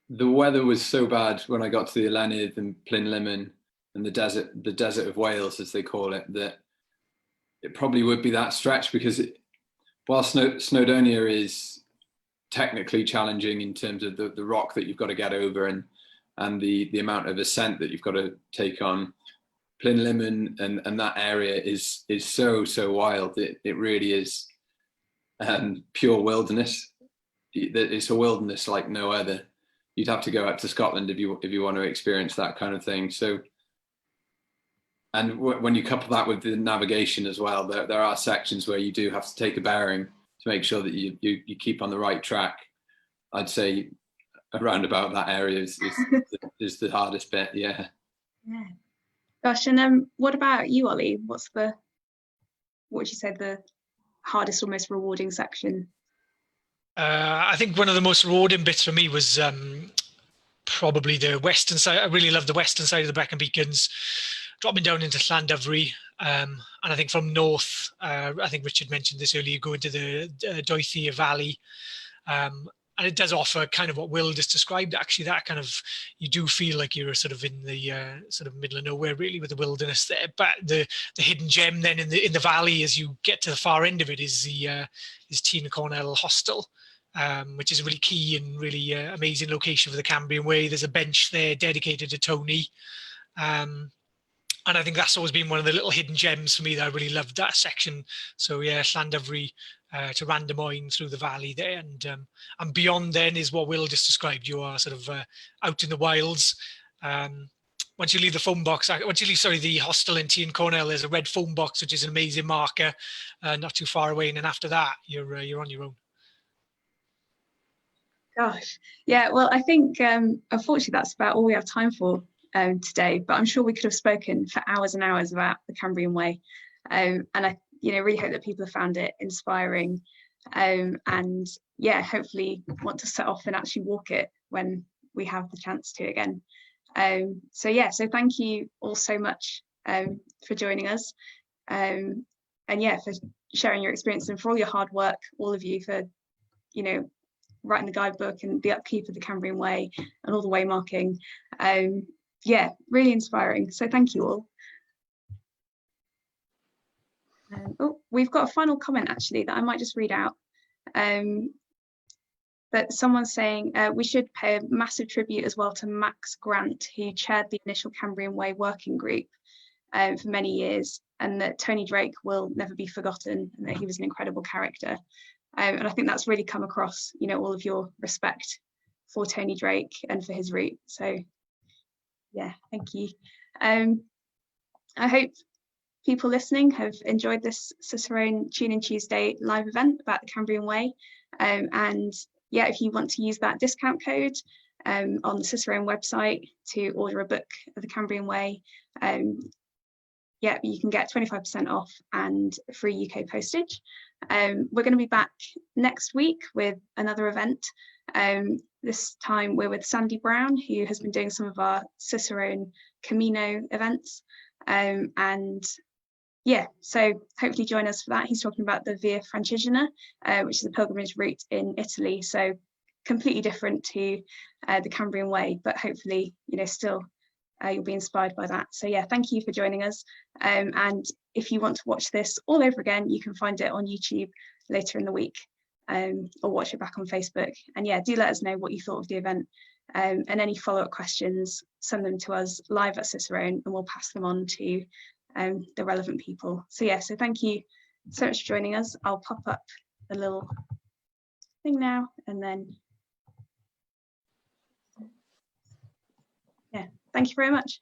the weather was so bad when I got to the Ylennydd and Plynlimmon and the desert of Wales, as they call it, that it probably would be that stretch, because while Snowdonia is technically challenging in terms of the rock that you've got to get over and the amount of ascent that you've got to take on, Plynlimmon and that area is so wild. It really is pure wilderness. It's a wilderness like no other. You'd have to go out to Scotland if you want to experience that kind of thing. So, and when you couple that with the navigation as well, there are sections where you do have to take a bearing to make sure that you keep on the right track. I'd say around about that area is the hardest bit. Yeah. Yeah. Gosh, and what about you, Olie? What would you say the hardest or most rewarding section? I think one of the most rewarding bits for me was probably the western side. I really love the western side of the Brecon Beacons, dropping down into Llandovery. And I think from north, I think Richard mentioned this earlier, you go into the Joycie Valley. And it does offer kind of what Will just described, actually, that kind of, you do feel like you're sort of in the sort of middle of nowhere, really, with the wilderness there. But the hidden gem then in the valley, as you get to the far end of it, is the Tîn Cornel Hostel, which is a really key and really amazing location for the Cambrian Way. There's a bench there dedicated to Tony. And I think that's always been one of the little hidden gems for me, that I really loved that section. So yeah, Llandovery to Randamoyne through the valley there, and beyond then is what Will just described. You are sort of out in the wilds. Once you leave the phone box, the hostel in Tîn Cornel, there's a red phone box, which is an amazing marker, not too far away. And then after that, you're on your own. Gosh, yeah. Well, I think unfortunately that's about all we have time for today. But I'm sure we could have spoken for hours and hours about the Cambrian Way, and I really hope that people have found it inspiring, and yeah, hopefully want to set off and actually walk it when we have the chance to again. So thank you all so much for joining us, and yeah, for sharing your experience, and for all your hard work, all of you, for writing the guidebook and the upkeep of the Cambrian Way and all the waymarking. Yeah, really inspiring. So thank you all. We've got a final comment actually that I might just read out. But someone's saying we should pay a massive tribute as well to Max Grant, who chaired the initial Cambrian Way working group for many years, and that Tony Drake will never be forgotten, and that he was an incredible character. And I think that's really come across, all of your respect for Tony Drake and for his route. So yeah, thank you. I hope people listening have enjoyed this Cicerone Tune-In Tuesday live event about the Cambrian Way. And yeah, if you want to use that discount code on the Cicerone website to order a book of the Cambrian Way, yeah, you can get 25% off and free UK postage. We're going to be back next week with another event. This time we're with Sandy Brown, who has been doing some of our Cicerone Camino events. And yeah, so hopefully join us for that. He's talking about the Via Francigena, which is a pilgrimage route in Italy. So completely different to the Cambrian Way, but hopefully, still you'll be inspired by that. So yeah, thank you for joining us. And if you want to watch this all over again, you can find it on YouTube later in the week, or watch it back on Facebook. And yeah, do let us know what you thought of the event, and any follow-up questions, send them to us live at Cicerone, and we'll pass them on to the relevant people. So yeah, so thank you so much for joining us. I'll pop up a little thing now, and then yeah, thank you very much.